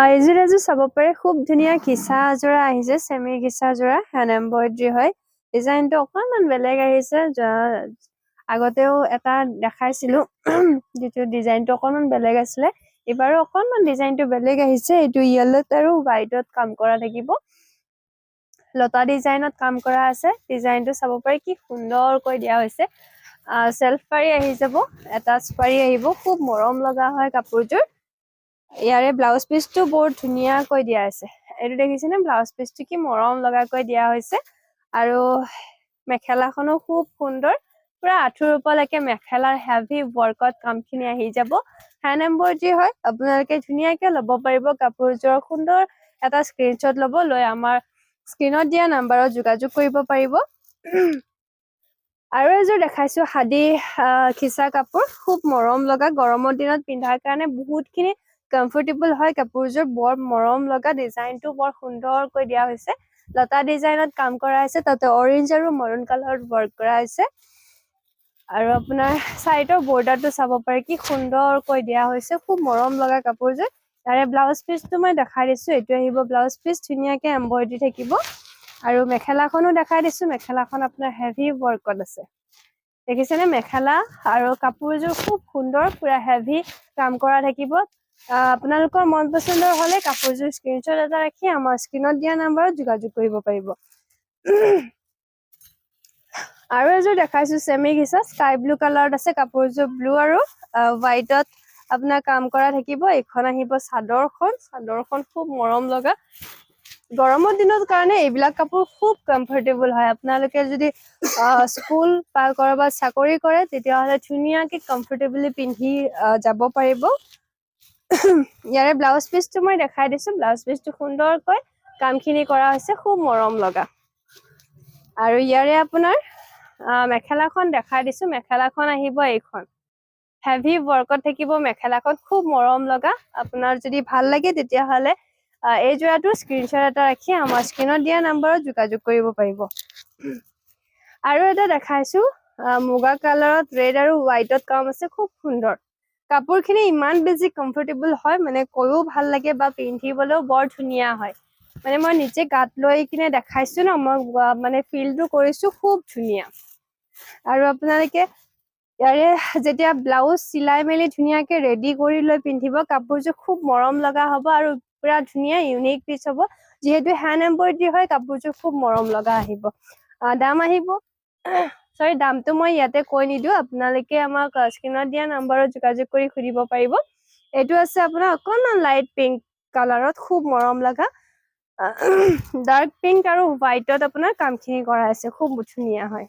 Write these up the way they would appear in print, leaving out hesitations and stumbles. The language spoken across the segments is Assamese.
এযোৰ চাব পাৰে খুব ধুনীয়া ঘিচা যোৰা আহিছে সেমি ঘিচা যোৰা হ্যান্ড এমব্ৰয়ডাৰী হয় ডিজাইনটো অকণমান বেলেগ আহিছে আগতেও এটা দেখাইছিলো যেটো ডিজাইনটো অকণমান বেলেগ আছিল এবাৰো অকণমান ডিজাইনটো বেলেগ আহিছে এটো ইয়েলোত আৰু হোৱাইটত কাম কৰা থাকিব লতা ডিজাইনত কাম কৰা আছে ডিজাইনটো চাব পাৰে কি সুন্দৰকৈ দিয়া হৈছে সেলফ পাৰি আহি যাব এটাচ পাৰি আহিব খুব মৰম লগা হয় কাপোৰযোৰ ইয়াৰে ব্লাউজ পিসটো বহুত ধুনীয়াকৈ দিয়া আছে এটো দেখিছেনে ব্লাউজ পিসটো কি মৰম লগাকৈ দিয়া হৈছে আৰু মেখেলাখনো খুব সুন্দৰ পুৰা আঠুৰ ওপৰলৈকে মেখেলাৰ হেভি ওয়াৰ্কত কামখিনি আহি যাব হ্যান্ড এমব্ৰয়ডাৰী হয় আপোনালোকে ধুনীয়াকৈ ল'ব পাৰিব কাপোৰযোৰ সুন্দৰ এটা স্ক্ৰিনশ্বট ল'ব লৈ আমাৰ স্ক্ৰিনত দিয়া নম্বৰত যোগাযোগ কৰিব পাৰিব আৰু এযোৰ দেখাইছো হাদি খিচা কাপোৰ খুব মৰম লগা গৰমৰ দিনত পিন্ধাৰ কাৰণে বহুতখিনি কমফৰ্টেবল হয় কাপোৰযোৰ বৰ মৰম লগা ডিজাইনটো বৰ সুন্দৰকৈ দিয়া হৈছে লতা ডিজাইনত কাম কৰা আছে তাতে অৰেঞ্জ আৰু মৰুন কালাৰত ওয়াৰ্ক কৰা আছে আৰু আপোনাৰ সাইডৰ বৰ্ডাৰটো চাব পাৰে কি সুন্দৰকৈ দিয়া হৈছে খুব মৰম লগা কাপোৰযোৰ তাৰে ব্লাউজ পিসটো মই দেখাই দিছো এটো আহিব ব্লাউজ পিস ধুনীয়াকৈ এমব্ৰয়ডাৰী থাকিব আৰু মেখেলাখনো দেখাই দিছো মেখেলাখন আপোনাৰ হেভি ওয়াৰ্কত আছে দেখিছেনে মেখেলা আৰু কাপোৰযোৰ খুব সুন্দৰ পুৰা হেভি কাম কৰা থাকিব আপোনালোকৰ মন পছন্দৰ হলে কাপোৰযোৰ স্ক্ৰিনশ্বট এটা ৰাখি আমাৰ স্ক্ৰিনত দিয়া নম্বৰত যোগাযোগ কৰিব পাৰিব আৰু এযোৰ দেখাইছো সেমি ঘিচা স্কাই ব্লু কালাৰত আছে কাপোৰযোৰ ব্লু আৰু হোৱাইটত আপোনাৰ কাম কৰা থাকিব এখন আহিব চাদৰখন খুব মৰম লগা গৰমৰ দিনৰ কাৰণে এইবিলাক কাপোৰ খুব কমফৰ্টেবল হয় আপোনালোকে যদি স্কুল বা কৰবাত চাকৰি কৰে তেতিয়া হলে ধুনীয়াকৈ কমফৰ্টেবলি পিন্ধি যাব পাৰিব ইয়াৰে ব্লাউজ পিসটো মই দেখাই দিছো ব্লাউজ পিসটো সুন্দৰকৈ কামখিনি কৰা হৈছে খুব মৰম লগা আৰু ইয়াৰে আপোনাৰ মেখেলাখন দেখাই দিছো মেখেলাখন আহিব এইখন হেভি ওয়াৰ্কত থাকিব মেখেলাখন খুব মৰম লগা আপোনাৰ যদি ভাল লাগে তেতিয়া হলে এই যোৰাটো স্ক্ৰিনশ্বট এটা ৰাখি আমাৰ স্ক্ৰিনত দিয়া নম্বৰত যোগাযোগ কৰিব পাৰিব আৰু এটা দেখাইছো মুগা কালাৰত ৰেড আৰু হোৱাইটত কাম আছে খুব সুন্দৰ কাপোৰখিনি ইমান বেছি কমফৰ্টেবল হয় মানে কৈও ভাল লাগে বা পিন্ধিবলৈও বৰ ধুনীয়া হয় মানে মই নিজে গাত লৈ কিনে দেখাইছো ন মই মানে ফিলটো কৰিছো খুব ধুনীয়া আৰু আপোনালোকে ইয়াৰে যেতিয়া ব্লাউজ চিলাই মেলি ধুনীয়াকৈ ৰেডি কৰি লৈ পিন্ধিব কাপোৰযোৰ খুব মৰম লগা হ'ব আৰু পুৰা ধুনীয়া ইউনিক পিস হ'ব যেহেতু হ্যান্ড এমব্ৰয়ডাৰী হয় কাপোৰযোৰ খুব মৰম লগা আহিব দাম আহিব সৰি দামটো মই ইয়াতে কৈ নিদিও আপোনালোকে আমাক স্ক্ৰিনত দিয়া নম্বৰত যোগাযোগ কৰি খুজিব পাৰিব এটো আছে আপোনাৰ অকণমান লাইট পিংক কালাৰত খুব মৰম লগা ডাৰ্ক পিংক আৰু হোৱাইটত আপোনাৰ কামখিনি কৰা আছে খুব ধুনীয়া হয়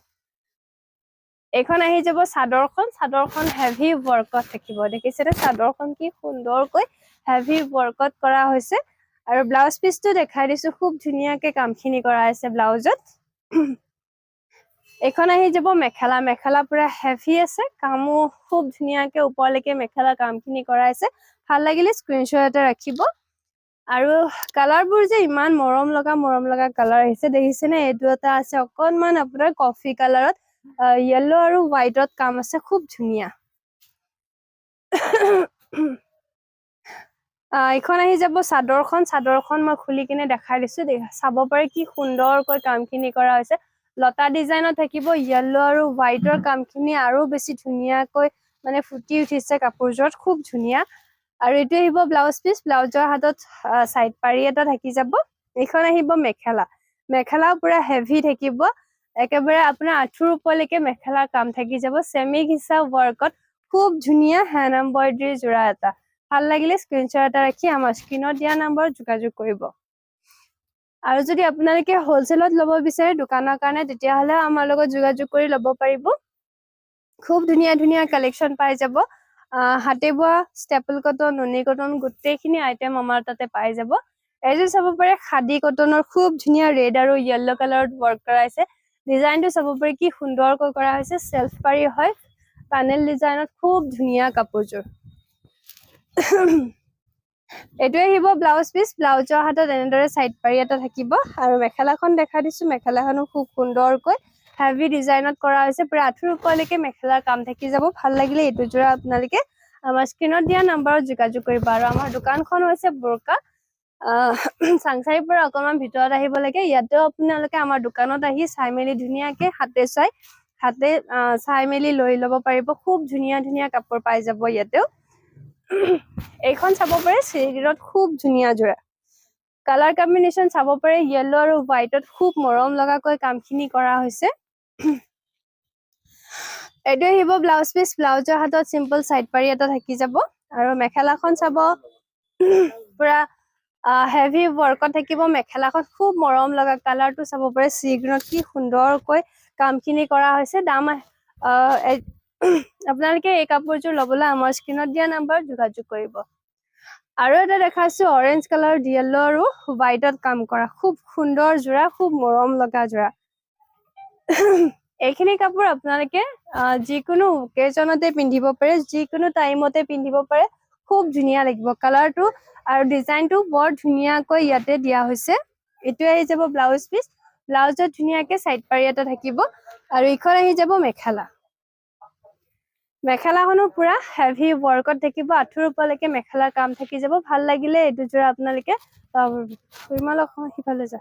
এখন আহি যাব চাদৰখন হেভি ওয়াৰ্কত থাকিব দেখিছেনে চাদৰখন কি সুন্দৰকৈ হেভি ওয়াৰ্কত কৰা হৈছে আৰু ব্লাউজ পিসটো দেখাই দিছো খুব ধুনীয়াকৈ কামখিনি কৰা আছে ব্লাউজত এখন আহি যাব মেখেলা পুৰা হেভি আছে কামো খুব ধুনীয়াকৈ ওপৰলৈকে মেখেলা কামখিনি কৰা আছে ভাল লাগিলে স্ক্ৰিনশ্বট এটা ৰাখিব আৰু কালাৰবোৰ যে ইমান মৰম লগা কালাৰ আহিছে দেখিছেনে এটো এটা আছে অকণমান আপোনাৰ কফি কালাৰত yellow আৰু whiteত কাম আছে খুব ধুনীয়া এখন আহি যাব চাদৰখন মই খুলি কিনে দেখাই দিছো চাব পাৰে কি সুন্দৰকৈ কামখিনি কৰা হৈছে লতা ডিজাইনত থাকিব yellow আৰু whiteৰ কামখিনি আৰু বেছি ধুনীয়াকৈ মানে ফুটি উঠিছে কাপোৰযোৰত খুব ধুনীয়া আৰু এটো আহিব ব্লাউজ পিস ব্লাউজৰ হাতত সাইড পাৰি এটা থাকি যাব এখন আহিব মেখেলা পুৰা হেভি থাকিব একেবাৰে আপোনাৰ আঠুৰ ওপৰলৈকে মেখেলাৰ কাম থাকি যাব সেমি ঘিচা ওয়াৰ্কত খুব ধুনীয়া হ্যান্ড এমব্ৰয়ডাৰী যোৰা এটা ভাল লাগিলে স্ক্ৰিনশ্বট এটা ৰাখি আমাৰ স্ক্ৰিনত দিয়া নম্বৰত যোগাযোগ কৰিব আৰু যদি আপোনালোকে হোলসেলত ল'ব বিচাৰে দোকানৰ কাৰণে তেতিয়া হলে আমাৰ লগত যোগাযোগ কৰি ল'ব পাৰিব খুব ধুনীয়া কালেকচন পাই যাব হাতে বোৱা ষ্টেপল কটন নুনি কটন গোটেইখিনি আইটেম আমাৰ তাতে পাই যাব এযোৰ চাব পাৰে খাদি কটনৰ খুব ধুনীয়া ৰেড আৰু yellow কালাৰত ওয়াৰ্ক কৰা আছে ডিজাইনটো চাব পাৰে কি সুন্দৰকৈ কৰা হৈছে সেলফ পাৰি হয় প্যানেল ডিজাইনত খুব ধুনীয়া কাপোৰযোৰ এটো আহিব ব্লাউজ পিস ব্লাউজৰ হাতত এনেদৰে সাইড পাৰি এটা থাকিব আৰু মেখেলাখন দেখাই দিছো মেখেলাখনো খুব সুন্দৰকৈ হেভি ডিজাইনত কৰা হৈছে পুৰা আঠুৰ ওপৰলৈকে মেখেলাৰ কাম থাকি যাব ভাল লাগিলে এটো যোৰা আপোনালোকে আমাৰ স্ক্ৰীনত দিয়া নম্বৰত যোগাযোগ কৰিব। আৰু আমাৰ দোকানখন হৈছে বোৰকা চাংচাৰিৰ পৰা অকণমান ভিতৰত আহিব লাগে। ইয়াতেও আপোনালোকে আমাৰ দোকানত আহি চাই মেলি ধুনীয়াকে হাতে চাই মেলি লৈ ল'ব পাৰিব। খুব ধুনীয়া ধুনীয়া কাপোৰ পাই যাব ইয়াতেও। এইখন চাব পাৰে চিৰিডিৰত খুব ধুনীয়া যোৰা। কালাৰ কম্বিনেশ্যন চাব পাৰে য়েলো আৰু হোৱাইটত খুব মৰম লগাকৈ কামখিনি কৰা হৈছে। এইটো আহিব ব্লাউজ পিচ। ব্লাউজৰ হাতত চিম্পল চাইড পাৰি এটা থাকি যাব। আৰু মেখেলাখন চাব পুৰা হেভি ৱৰ্কত থাকিব। মেখেলাখন খুব মৰম লগা। কালাৰটো চাব পাৰে চি গ্ৰীণত কি সুন্দৰকৈ কামখিনি কৰা হৈছে। দাম আপোনালোকে এই কাপোৰযোৰ ল'বলৈ আমাৰ স্ক্ৰীনত দিয়া নম্বৰত যোগাযোগ কৰিব। আৰু এটা দেখাইছো অৰেঞ্জ কালাৰ য়েলো আৰু হোৱাইটত কাম কৰা খুব সুন্দৰ যোৰা, খুব মৰম লগা যোৰা। এইখিনি কাপোৰ আপোনালোকে যিকোনো অকেজনতে পিন্ধিব পাৰে, যিকোনো টাইমতে পিন্ধিব পাৰে। খুব ধুনীয়া লাগিব। কালাৰটো আৰু ডিজাইনটো বৰ ধুনীয়াকৈ ইয়াতে দিয়া হৈছে। এইটোৱে আহি যাব ব্লাউজ পিচ। ব্লাউজত ধুনীয়াকে চাইড পাৰি এটা থাকিব। আৰু ইখন আহি যাব মেখেলা। মেখেলাখনো পুৰা হেভি ৱৰ্কত থাকিব। আঁঠুৰ ওপৰলৈকে মেখেলাৰ কাম থাকি যাব। ভাল লাগিলে এইটো যোৰা আপোনালোকে সিফালে যা।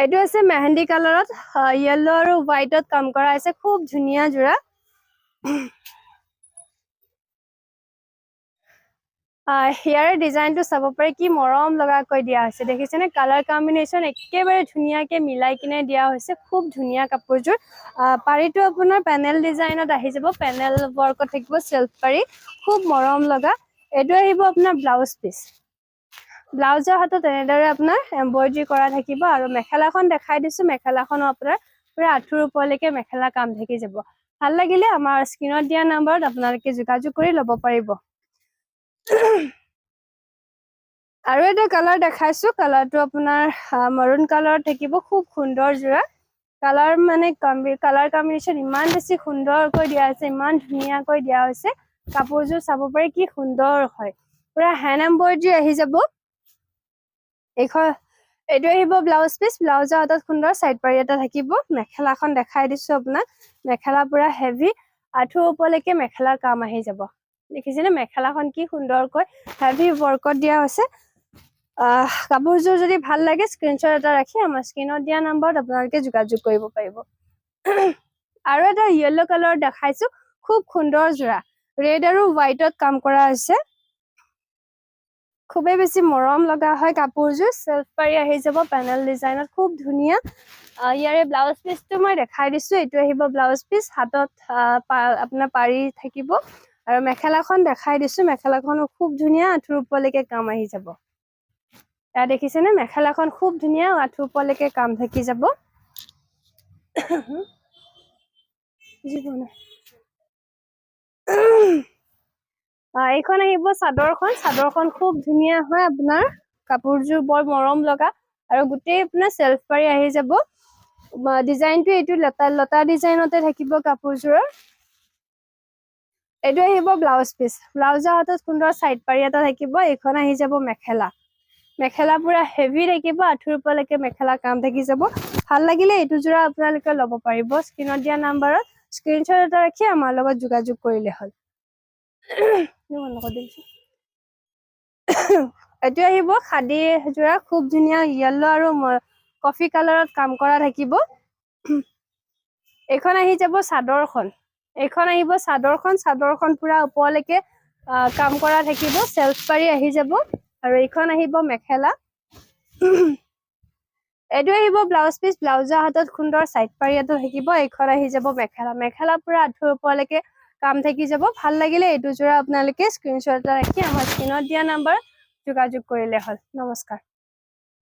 এইটো আছে মেহেন্দি কালাৰত য়েলো আৰু হোৱাইটত কাম কৰা হৈছে। খুব ধুনীয়া যোৰা। ইয়াৰে ডিজাইনটো চাব পাৰে কি মৰম লগাকৈ দিয়া হৈছে। দেখিছেনে? কালাৰ কম্বিনেশ্যন একেবাৰে ধুনীয়াকে মিলাই কিনে দিয়া হৈছে। খুব ধুনীয়া কাপোৰযোৰ। পাৰিটো আপোনাৰ পেনেল ডিজাইনত আহি যাব। পেনেল ৱৰ্কত থাকিব চেল্ফ পাৰি। খুব মৰম লগা। এইটো আহিব আপোনাৰ ব্লাউজ পিচ। ব্লাউজৰ হাতত এনেদৰে আপোনাৰ এম্ব্ৰইডাৰী কৰা থাকিব। আৰু মেখেলাখন দেখাই দিছো। মেখেলাখনো আপোনাৰ পুৰা আঁঠুৰ ওপৰলৈকে মেখেলা কাম থাকি যাব। ভাল লাগিলে আমাৰ স্ক্ৰীনত দিয়া নম্বৰত আপোনালোকে যোগাযোগ কৰি ল'ব পাৰিব। আৰু এটা কালাৰ দেখাইছো। কালাৰটো আপোনাৰ মৰুন কালাৰত থাকিব। খুব সুন্দৰ যোৰা। কালাৰ মানে কালাৰ কম্বিনেশ্যন ইমান বেছি সুন্দৰকৈ দিয়া হৈছে, ইমান ধুনীয়াকৈ দিয়া হৈছে। কাপোৰযোৰ চাব পাৰে কি সুন্দৰ হয়। পুৰা হেণ্ড এম্ব্ৰইডাৰী আহি যাব। এইটো আহিব ব্লাউজ পিচ। ব্লাউজৰ হাতত সুন্দৰ চাইড পাৰি এটা থাকিব। মেখেলাখন দেখাই দিছো আপোনাক। মেখেলা পুৰা হেভি। আঁঠুৰ ওপৰলৈকে মেখেলাৰ কাম আহি যাব। দেখিছেনে? মেখেলাখন কি সুন্দৰকৈ হেভি ৱৰ্কত দিয়া হৈছে। কাপোৰযোৰ যদি ভাল লাগে স্ক্ৰীনশ্বট এটা ৰাখি আমাৰ স্ক্ৰীনত দিয়া নম্বৰত আপোনালোকে যোগাযোগ কৰিব পাৰিব। আৰু এটা য়েলো কালাৰ দেখাইছো। খুব সুন্দৰ যোৰা। ৰেড আৰু হোৱাইটত কাম কৰা হৈছে। খুবেই বেছি মৰম লগা হয় কাপোৰযোৰ। চেল্ফ পাৰি আহি যাব পেনেল ডিজাইনত। খুব ধুনীয়া। ইয়াৰে ব্লাউজ পিচটো মই দেখাই দিছো। এইটো আহিব ব্লাউজ পিচ। হাতত আপোনাৰ পাৰি থাকিব। আৰু মেখেলাখন দেখাই দিছো। মেখেলাখনো খুব ধুনীয়া। আঁঠুৰ ওপৰলৈকে কাম আহি যাব। এয়া দেখিছেনে? মেখেলাখন খুব ধুনীয়া। আঁঠুৰ ওপৰলৈকে কাম থাকি যাব। এইখন আহিব চাদৰখন। চাদৰখন খুব ধুনীয়া হয়। আপোনাৰ কাপোৰযোৰ বৰ মৰম লগা। আৰু গোটেই আপোনাৰ চেল্ফ পাৰি আহি যাব। ডিজাইনটো এইটো লতা ডিজাইনতে থাকিব কাপোৰযোৰৰ। এইটো আহিব ব্লাউজ পিচ। ব্লাউজৰ হাতত সুন্দৰ চাইড পাৰি এটা থাকিব। এইখন আহি যাব মেখেলা। মেখেলা পুৰা হেভি থাকিব। আঁঠুৰ ওপৰলৈকে মেখেলা কাম থাকি যাব। ভাল লাগিলে এইটো যোৰা আপোনালোকে ল'ব পাৰিব। স্ক্ৰীনত দিয়া নম্বৰত স্ক্ৰীনশ্বট এটা ৰাখি আমাৰ লগত যোগাযোগ কৰিলে হ'ল। এইটো আহিব খাদী যোৰা। খুব ধুনীয়া য়েলো আৰু কফি কালাৰত কাম কৰা থাকিব। এইখন আহি যাব চাদৰখন। এইখন আহিব চাদৰখন। চাদৰখন পুৰা ওপৰলৈকে কাম কৰা থাকিব। চেল্ফ পাৰি আহি যাব। আৰু এইখন আহিব মেখেলা। এইটো আহিব ব্লাউজ পিচ। ব্লাউজৰ হাতত সুন্দৰ চাইড পাৰি এটা থাকিব। এইখন আহি যাব মেখেলা। মেখেলা পুৰা আঁঠুৰ ওপৰলৈকে কাম থাকি যাব। ভাল লাগিলে এইটো যোৰা আপোনালোকে স্ক্ৰীনশ্বট এটা ৰাখি আমাৰ স্ক্ৰীনত দিয়া নম্বৰত যোগাযোগ কৰিলে হ'ল। নমস্কাৰ।